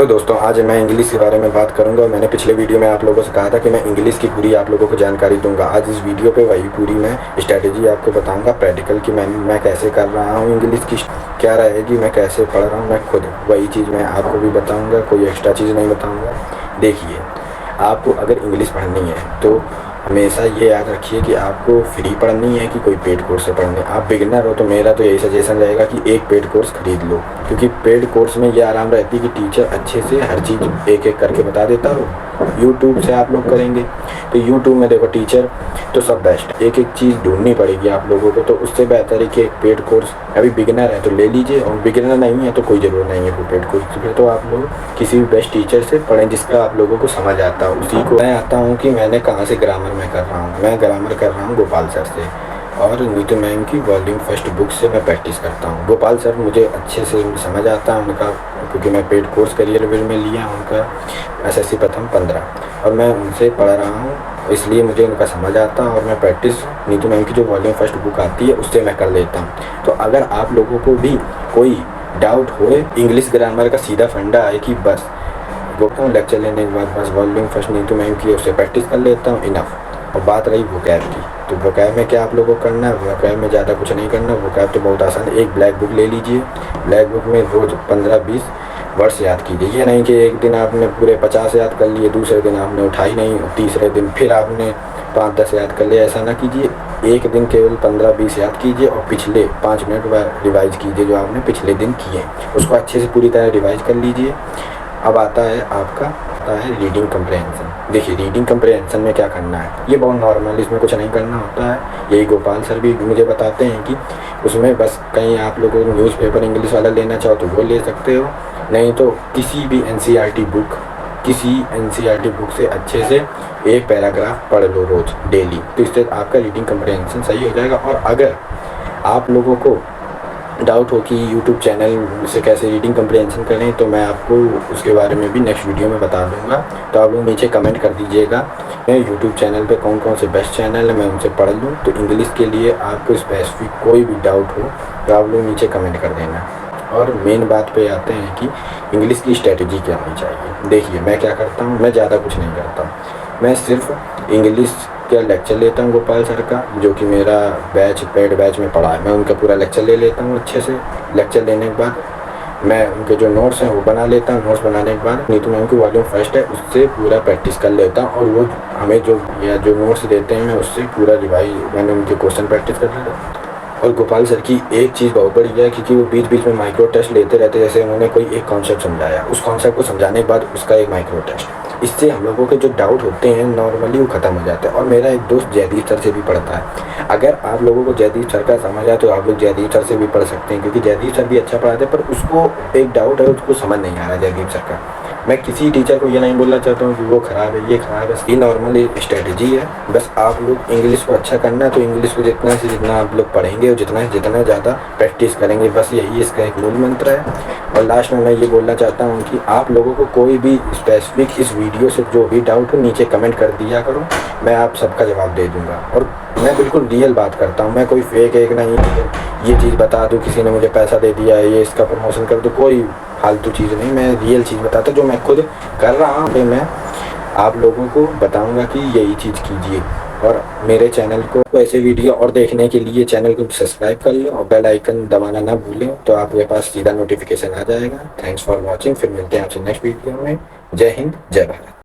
तो दोस्तों आज मैं इंग्लिश के बारे में बात करूंगा। मैंने पिछले वीडियो में आप लोगों से कहा था कि मैं इंग्लिश की पूरी आप लोगों को जानकारी दूंगा। आज इस वीडियो पे वही पूरी मैं स्ट्रेटेजी आपको बताऊंगा प्रैक्टिकल की मैं कैसे कर रहा हूँ, इंग्लिश की क्या रहेगी, मैं कैसे पढ़ रहा हूँ, मैं खुद वही चीज़ मैं आपको भी बताऊँगा, कोई एक्स्ट्रा चीज़ नहीं बताऊँगा। देखिए, आपको अगर इंग्लिश पढ़नी है तो हमेशा ये याद रखिए कि आपको फ्री पढ़नी है कि कोई पेड कोर्स से पढ़नी है। आप बिगिनर हो तो मेरा तो यही सजेशन रहेगा कि एक पेड कोर्स खरीद लो, क्योंकि पेड कोर्स में ये आराम रहती है कि टीचर अच्छे से हर चीज़ एक एक करके बता देता हो। यूट्यूब से आप लोग करेंगे तो यूट्यूब में देखो टीचर तो सब बेस्ट, एक एक चीज़ ढूंढनी पड़ेगी आप लोगों को। तो उससे बेहतर है कि एक पेड कोर्स, अभी बिगिनर है तो ले लीजिए, और बिगिनर नहीं है तो कोई ज़रूरत नहीं है वो पेड कोर्स। फिर तो आप लोग किसी भी बेस्ट टीचर से पढ़ें जिसका आप लोगों को समझ आता हो, उसी को। मैं आता हूँ कि मैंने कहाँ से ग्रामर में कर रहा हूँ। मैं ग्रामर कर रहा हूँ गोपाल सर से, और नीतू मैम की वॉल्यूम फर्स्ट बुक से मैं प्रैक्टिस करता हूँ। गोपाल सर मुझे अच्छे से समझ आता है उनका, क्योंकि मैं पेड कोर्स करियर में लिया उनका SSC प्रथम 15, और मैं उनसे पढ़ रहा हूँ, इसलिए मुझे उनका समझ आता है। और मैं प्रैक्टिस नीतू मैम की जो वॉल्यूम फर्स्ट बुक आती है उससे मैं कर लेता हूँ। तो अगर आप लोगों को भी कोई डाउट हो, इंग्लिश ग्रामर का सीधा फंडा है कि बस वो लेक्चर लेने के बाद बस वॉल्यूम फर्स्ट नीतू मैम की उससे प्रैक्टिस कर लेता हूँ, इनफ। और बात रही वोकैब की, तो वोकैब में क्या आप लोगों को करना है, वोकैब में ज़्यादा कुछ नहीं करना। वोकैब तो बहुत आसान है। एक ब्लैक बुक ले लीजिए, ब्लैक बुक में रोज़ 15-20 वर्ड्स याद कीजिए। ये नहीं कि एक दिन आपने पूरे 50 याद कर लिए, दूसरे दिन आपने उठाई नहीं, और तीसरे दिन फिर आपने 5-10 याद कर लिए। ऐसा ना कीजिए, एक दिन केवल 15-20 याद कीजिए और पिछले 5 मिनट रिवाइज कीजिए जो आपने पिछले दिन किए, उसको अच्छे से पूरी तरह रिवाइज कर लीजिए। अब आता है रीडिंग कम्प्रहेंशन। देखिए, रीडिंग कम्प्रहेंशन में क्या करना है, ये बहुत नॉर्मल, इसमें कुछ नहीं करना होता है। यही गोपाल सर भी मुझे बताते हैं कि उसमें बस कहीं आप लोगों को न्यूज़पेपर इंग्लिश वाला लेना चाहो तो वो ले सकते हो, नहीं तो किसी भी NCERT बुक से अच्छे से एक पैराग्राफ पढ़ लो रोज़ डेली, तो इससे आपका रीडिंग कम्प्रहेंशन सही हो जाएगा। और अगर आप लोगों को डाउट हो कि यूट्यूब चैनल से कैसे रीडिंग कम्प्रहेंशन करें, तो मैं आपको उसके बारे में भी नेक्स्ट वीडियो में बता दूंगा। तो आप लोग नीचे कमेंट कर दीजिएगा मैं यूट्यूब चैनल पे कौन कौन से बेस्ट चैनल है, मैं उनसे पढ़ लूँ। तो इंग्लिश के लिए आपको स्पेसिफिक कोई भी डाउट हो तो आप लोग नीचे कमेंट कर देना। और मेन बात पे आते हैं कि इंग्लिश की स्ट्रेटजी क्या होनी चाहिए। देखिए, मैं क्या करता हूँ, मैं ज़्यादा कुछ नहीं करता, मैं सिर्फ इंग्लिश का लेक्चर लेता हूँ गोपाल सर का, जो कि मेरा पेड बैच में पढ़ा है। मैं उनका पूरा लेक्चर ले लेता हूँ अच्छे से। लेक्चर लेने के बाद मैं उनके जो नोट्स हैं वो बना लेता हूँ। नोट्स बनाने के बाद नीतू मैम की वॉल्यूम फर्स्ट है उससे पूरा प्रैक्टिस कर लेता हूँ, और वो हमें जो नोट्स देते हैं मैं उससे पूरा मैंने उनके क्वेश्चन प्रैक्टिस कर लेता हूँ। और गोपाल सर की एक चीज़ बहुत बढ़िया है, क्योंकि वो बीच बीच में माइक्रो टेस्ट लेते रहते हैं। जैसे उन्होंने कोई एक कॉन्सेप्ट समझाया, उस कॉन्सेप्ट को समझाने के बाद उसका एक माइक्रो टेस्ट, इससे हम लोगों के जो डाउट होते हैं नॉर्मली वो ख़त्म हो जाते हैं। और मेरा एक दोस्त जयदीप सर से भी पढ़ता है। अगर आप लोगों को जयदीप सर का समझ आए तो आप लोग जयदीप सर से भी पढ़ सकते हैं, क्योंकि जयदीप सर भी अच्छा पढ़ाते हैं, पर उसको एक डाउट है, उसको समझ नहीं आ रहा जयदीप सर का। मैं किसी टीचर को ये नहीं बोलना चाहता हूँ कि वो ख़राब है, ये ख़राब है, ये नॉर्मली स्ट्रेटजी है। बस आप लोग इंग्लिश को अच्छा करना है तो इंग्लिश को जितना से जितना आप लोग पढ़ेंगे और जितना से जितना ज़्यादा प्रैक्टिस करेंगे, बस यही इसका एक मूल मंत्र है। और लास्ट में मैं ये बोलना चाहता हूँ कि आप लोगों को कोई भी स्पेसिफिक इस वीडियो से जो भी डाउट हो नीचे कमेंट कर दिया करो, मैं आप सबका जवाब दे दूँगा। और मैं बिल्कुल रियल बात करता हूँ, मैं कोई फेक एक नहीं, ये चीज़ बता दूँ किसी ने मुझे पैसा दे दिया है ये इसका प्रमोशन कर दो, कोई फालतू चीज़ नहीं। मैं रियल चीज़ बताता जो मैं खुद कर रहा हूँ, फिर मैं आप लोगों को बताऊँगा कि यही चीज़ कीजिए। और मेरे चैनल को ऐसे वीडियो और देखने के लिए चैनल को सब्सक्राइब कर लो और बेल आइकन दबाना ना भूलें, तो आपके पास सीधा नोटिफिकेशन आ जाएगा। थैंक्स फॉर वॉचिंग, फिर मिलते हैं आपसे नेक्स्ट वीडियो में। जय हिंद, जय भारत।